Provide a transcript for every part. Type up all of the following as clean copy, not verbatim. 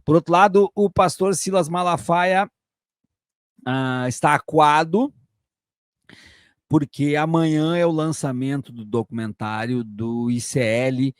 Por outro lado, o pastor Silas Malafaia está acuado, porque amanhã é o lançamento do documentário do ICL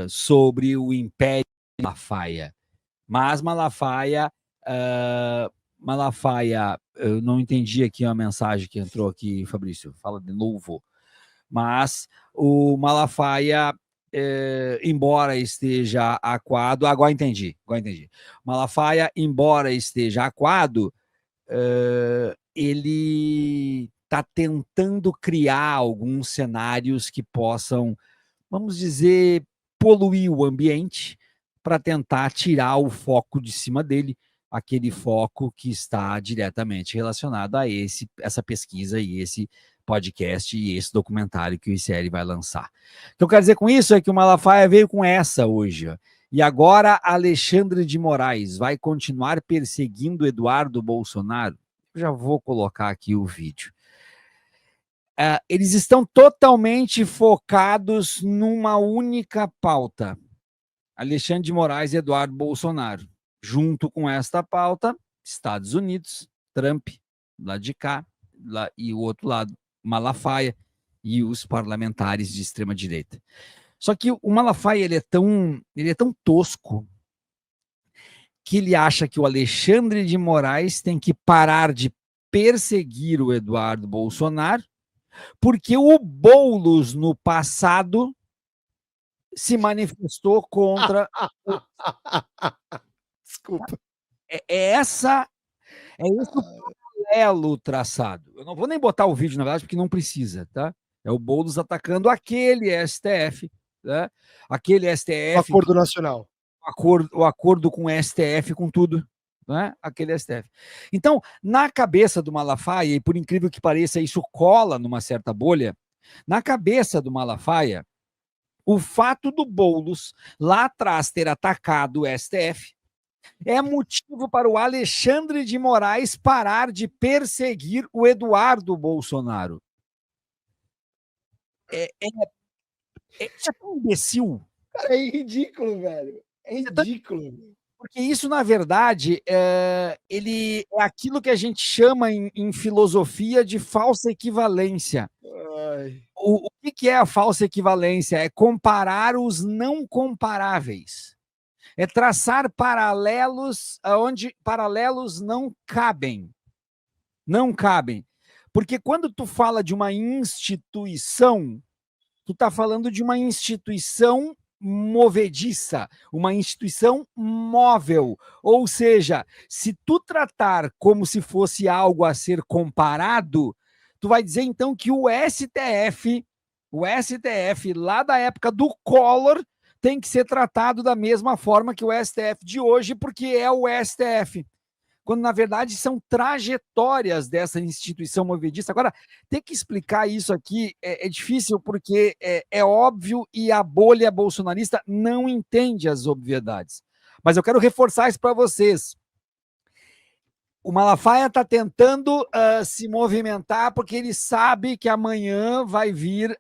sobre o Império Malafaia. Mas Malafaia, eu não entendi aqui a mensagem que entrou aqui, Fabrício, fala de novo. Mas o Malafaia, embora esteja acuado, agora entendi. Malafaia, embora esteja acuado, ele está tentando criar alguns cenários que possam, vamos dizer, poluir o ambiente para tentar tirar o foco de cima dele, aquele foco que está diretamente relacionado a essa pesquisa e esse podcast e esse documentário que o ICL vai lançar. O que eu quero dizer com isso é que o Malafaia veio com essa hoje, ó. E agora Alexandre de Moraes vai continuar perseguindo Eduardo Bolsonaro? Eu já vou colocar aqui o vídeo. Eles estão totalmente focados numa única pauta. Alexandre de Moraes e Eduardo Bolsonaro. Junto com esta pauta, Estados Unidos, Trump, lá de cá, e o outro lado, Malafaia e os parlamentares de extrema-direita. Só que o Malafaia ele é tão tosco que ele acha que o Alexandre de Moraes tem que parar de perseguir o Eduardo Bolsonaro, porque o Boulos, no passado, se manifestou contra... Desculpa. É esse o paralelo traçado. Eu não vou nem botar o vídeo, na verdade, porque não precisa, tá? É o Boulos atacando aquele STF, né? Aquele STF... O acordo nacional. O acordo com o STF, com tudo, né? Aquele STF. Então, na cabeça do Malafaia, e por incrível que pareça, isso cola numa certa bolha, na cabeça do Malafaia, o fato do Boulos lá atrás ter atacado o STF é motivo para o Alexandre de Moraes parar de perseguir o Eduardo Bolsonaro. Isso é tão imbecil. Cara, é ridículo, velho. É ridículo. Porque isso, na verdade, ele é aquilo que a gente chama em filosofia de falsa equivalência. O que é a falsa equivalência? É comparar os não comparáveis. É traçar paralelos onde paralelos não cabem. Não cabem. Porque quando tu fala de uma instituição, tu está falando de uma instituição movediça, uma instituição móvel. Ou seja, se tu tratar como se fosse algo a ser comparado, tu vai dizer então que o STF lá da época do Collor tem que ser tratado da mesma forma que o STF de hoje, porque é o STF. Quando, na verdade, são trajetórias dessa instituição movediça. Agora, ter que explicar isso aqui é difícil, porque é óbvio e a bolha bolsonarista não entende as obviedades. Mas eu quero reforçar isso para vocês. O Malafaia está tentando se movimentar porque ele sabe que amanhã vai vir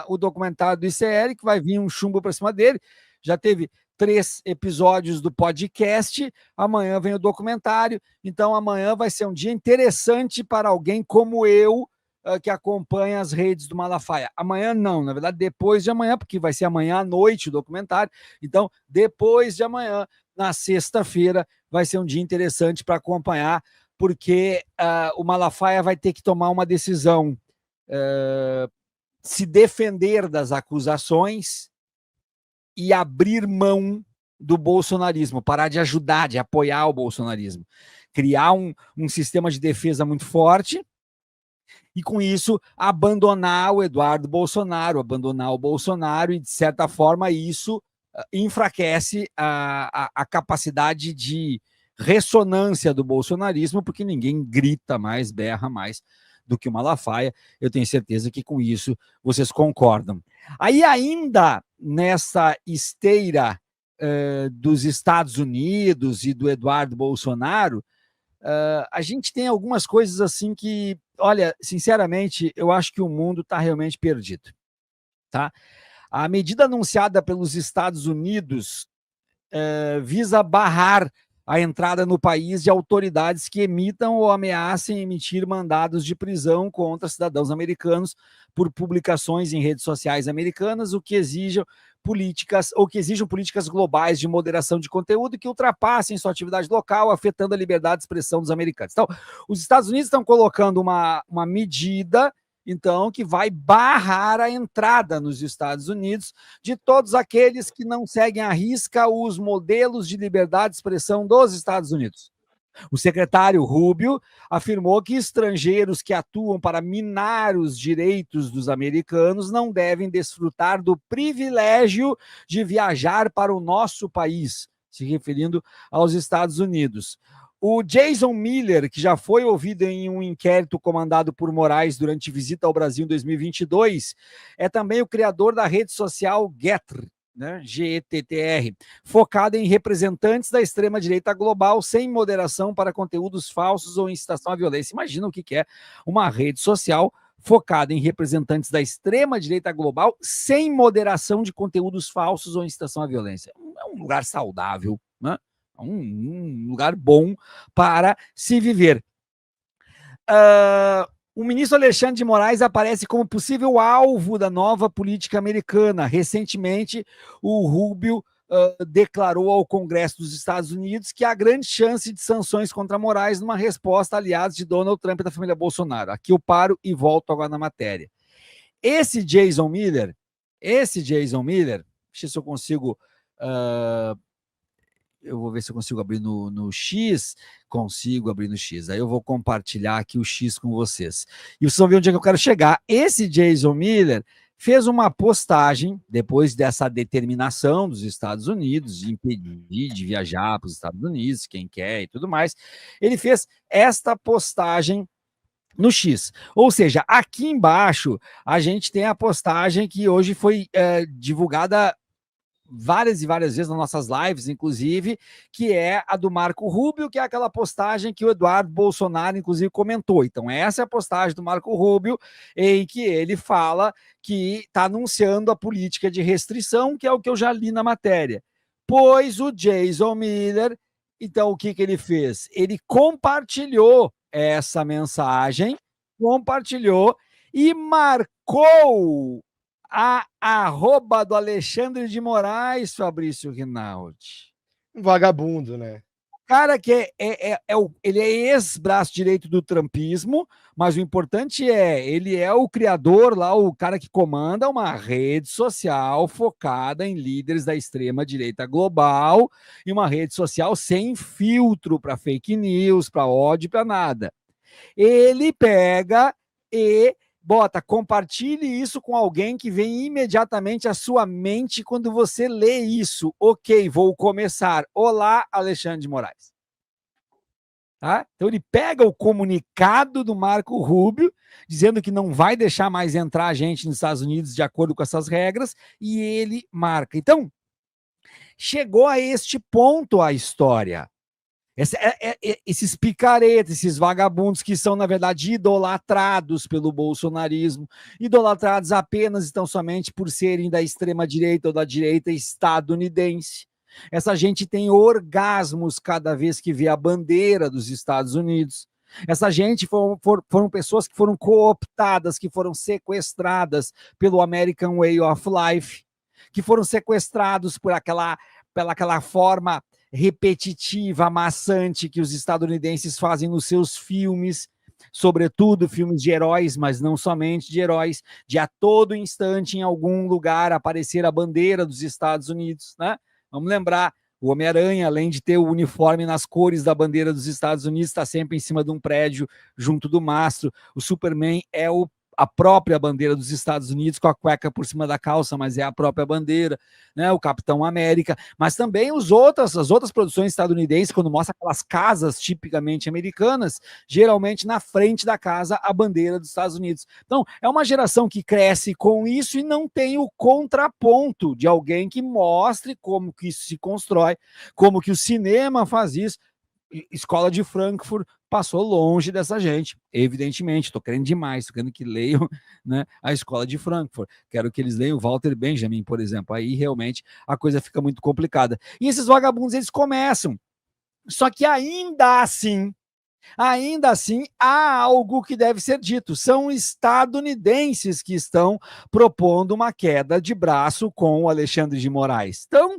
o documentário do ICL, que vai vir um chumbo para cima dele. Já teve 3 episódios do podcast, amanhã vem o documentário, então amanhã vai ser um dia interessante para alguém como eu, que acompanha as redes do Malafaia. Amanhã não, na verdade depois de amanhã, porque vai ser amanhã à noite o documentário, então depois de amanhã, na sexta-feira, vai ser um dia interessante para acompanhar, porque o Malafaia vai ter que tomar uma decisão, se defender das acusações e abrir mão do bolsonarismo, parar de ajudar, de apoiar o bolsonarismo, criar um sistema de defesa muito forte e, com isso, abandonar o Eduardo Bolsonaro, abandonar o Bolsonaro e, de certa forma, isso enfraquece a capacidade de ressonância do bolsonarismo, porque ninguém grita mais, berra mais do que o Malafaia. Eu tenho certeza que com isso vocês concordam. Aí ainda nessa esteira dos Estados Unidos e do Eduardo Bolsonaro, a gente tem algumas coisas assim que, olha, sinceramente, eu acho que o mundo está realmente perdido. Tá? A medida anunciada pelos Estados Unidos visa barrar a entrada no país de autoridades que emitam ou ameacem emitir mandados de prisão contra cidadãos americanos por publicações em redes sociais americanas, o que exijam políticas globais de moderação de conteúdo que ultrapassem sua atividade local, afetando a liberdade de expressão dos americanos. Então, os Estados Unidos estão colocando uma medida, então, que vai barrar a entrada nos Estados Unidos de todos aqueles que não seguem à risca os modelos de liberdade de expressão dos Estados Unidos. O secretário Rubio afirmou que estrangeiros que atuam para minar os direitos dos americanos não devem desfrutar do privilégio de viajar para o nosso país, se referindo aos Estados Unidos. O Jason Miller, que já foi ouvido em um inquérito comandado por Moraes durante visita ao Brasil em 2022, é também o criador da rede social Gettr, né, GETTR, focada em representantes da extrema-direita global sem moderação para conteúdos falsos ou incitação à violência. Imagina o que é uma rede social focada em representantes da extrema-direita global sem moderação de conteúdos falsos ou incitação à violência. É um lugar saudável, né? Um lugar bom para se viver. O ministro Alexandre de Moraes aparece como possível alvo da nova política americana. Recentemente, o Rubio declarou ao Congresso dos Estados Unidos que há grande chance de sanções contra Moraes numa resposta a aliados de Donald Trump e da família Bolsonaro. Aqui eu paro e volto agora na matéria. Esse Jason Miller, deixa eu ver se eu consigo... eu vou ver se eu consigo abrir no X. Consigo abrir no X. Aí eu vou compartilhar aqui o X com vocês. E vocês vão ver onde é que eu quero chegar. Esse Jason Miller fez uma postagem, depois dessa determinação dos Estados Unidos de impedir de viajar para os Estados Unidos, quem quer e tudo mais. Ele fez esta postagem no X. Ou seja, aqui embaixo a gente tem a postagem que hoje foi divulgada várias e várias vezes nas nossas lives, inclusive, que é a do Marco Rubio, que é aquela postagem que o Eduardo Bolsonaro, inclusive, comentou. Então, essa é a postagem do Marco Rubio, em que ele fala que está anunciando a política de restrição, que é o que eu já li na matéria. Pois o Jason Miller, então, o que ele fez? Ele compartilhou essa mensagem, e marcou a arroba do Alexandre de Moraes, Fabrício Rinaldi. Um vagabundo, né? O cara que ele é ex-braço direito do trumpismo, mas o importante ele é o criador lá, o cara que comanda uma rede social focada em líderes da extrema-direita global e uma rede social sem filtro para fake news, para ódio, para nada. Ele pega e bota, compartilhe isso com alguém que vem imediatamente à sua mente quando você lê isso. Ok, vou começar. Olá, Alexandre de Moraes. Tá? Então ele pega o comunicado do Marco Rubio, dizendo que não vai deixar mais entrar gente nos Estados Unidos de acordo com essas regras, e ele marca. Então, chegou a este ponto a história. Esses picaretas, esses vagabundos que são, na verdade, idolatrados pelo bolsonarismo, idolatrados apenas e tão somente por serem da extrema-direita ou da direita estadunidense. Essa gente tem orgasmos cada vez que vê a bandeira dos Estados Unidos. Essa gente foram pessoas que foram cooptadas, que foram sequestradas pelo American Way of Life, que foram sequestrados por aquela forma repetitiva, maçante que os estadunidenses fazem nos seus filmes, sobretudo filmes de heróis, mas não somente de heróis, de a todo instante, em algum lugar, aparecer a bandeira dos Estados Unidos, né? Vamos lembrar, o Homem-Aranha, além de ter o uniforme nas cores da bandeira dos Estados Unidos, está sempre em cima de um prédio, junto do mastro. O Superman é a própria bandeira dos Estados Unidos, com a cueca por cima da calça, mas é a própria bandeira, né? O Capitão América, mas também as outras produções estadunidenses, quando mostra aquelas casas tipicamente americanas, geralmente na frente da casa a bandeira dos Estados Unidos. Então, é uma geração que cresce com isso e não tem o contraponto de alguém que mostre como que isso se constrói, como que o cinema faz isso. Escola de Frankfurt passou longe dessa gente, evidentemente. Estou querendo demais, estou querendo que leiam, né, a Escola de Frankfurt. Quero que eles leiam Walter Benjamin, por exemplo. Aí realmente a coisa fica muito complicada. E esses vagabundos, eles começam. Só que ainda assim, há algo que deve ser dito. São estadunidenses que estão propondo uma queda de braço com o Alexandre de Moraes. Então,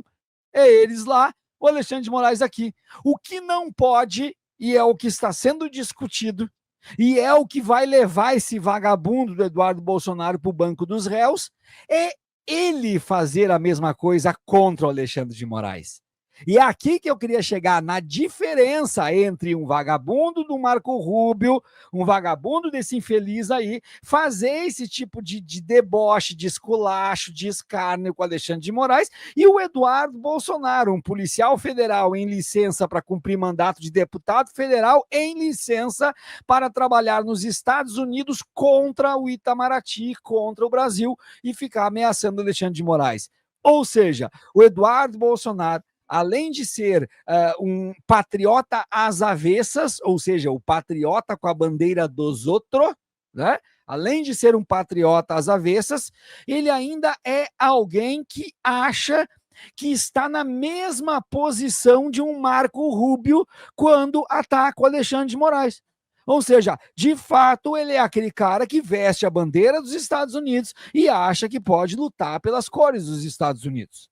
é eles lá, o Alexandre de Moraes aqui. O que não pode, e é o que está sendo discutido, e é o que vai levar esse vagabundo do Eduardo Bolsonaro para o banco dos réus, é ele fazer a mesma coisa contra o Alexandre de Moraes. E é aqui que eu queria chegar, na diferença entre um vagabundo do Marco Rubio, um vagabundo desse infeliz aí, fazer esse tipo de deboche, de esculacho, de escárnio com o Alexandre de Moraes, e o Eduardo Bolsonaro, um policial federal em licença para cumprir mandato de deputado federal, em licença para trabalhar nos Estados Unidos contra o Itamaraty, contra o Brasil, e ficar ameaçando o Alexandre de Moraes. Ou seja, o Eduardo Bolsonaro, além de ser um patriota às avessas, ou seja, o patriota com a bandeira dos outros, né? Além de ser um patriota às avessas, ele ainda é alguém que acha que está na mesma posição de um Marco Rubio quando ataca o Alexandre de Moraes. Ou seja, de fato, ele é aquele cara que veste a bandeira dos Estados Unidos e acha que pode lutar pelas cores dos Estados Unidos.